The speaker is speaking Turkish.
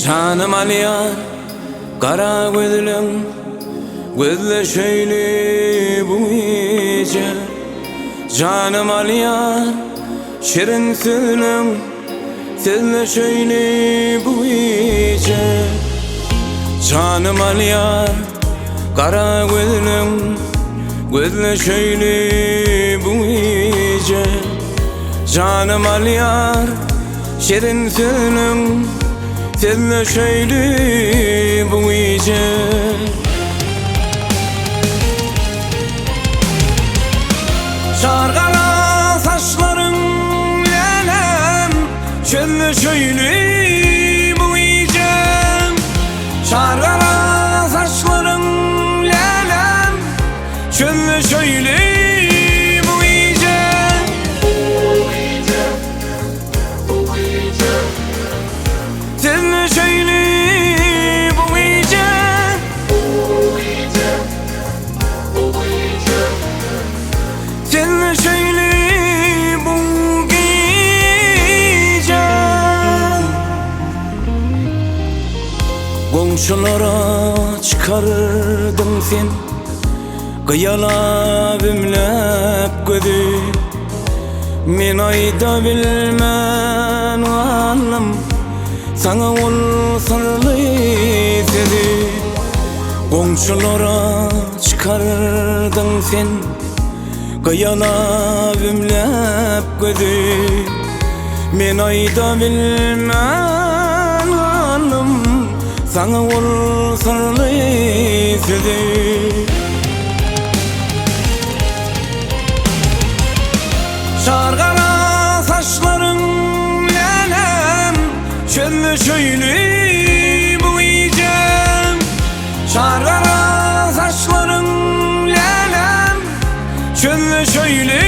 Canım aliyar, kara gözlüm, gözle şöyle bu iyice. Canım aliyar, şirin sözlüm, sözle şöyle bu iyice. Canım aliyar, kara gözlüm, gözle şöyle bu iyice. Canım aliyar, şirin sözlüm, seninle şöyle bu iyice. Şarkala saçların lelem, seninle şöyle bu iyice. Şarkala saçların lelem, seninle şöyle bu iyice. Seninle şöyle bu iyice. Seninle şöyle bu gece. Komşulara çıkardın sen, kıyalap ümlep gözü. Men ayda bilmen anlam, sana ol sarılı dedi. Komşulara çıkardın sen, kıyalap ümlep gözü. Men ayda bilmen anlam, sana ol sarılı dedi. Şarkala saçların lelem, şöyle şöyle bu iyice. Şarkala saçların lelem, şöyle şöyle